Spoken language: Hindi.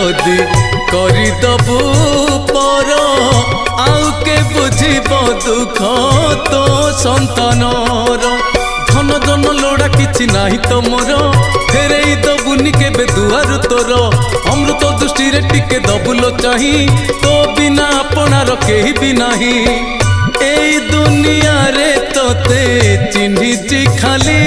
जदि करदबू पर आउ के बुझिब दुख तो संतानर धन जन लोड़ा किछि नाही तो मोर फेरई दबुनि केबे दुआर तोर अमृत दृष्टि रे टिके दबुलो चाही तो बिना अपनार केही भी नाही एई दुनिया रे तोते चिन्हिछि खाली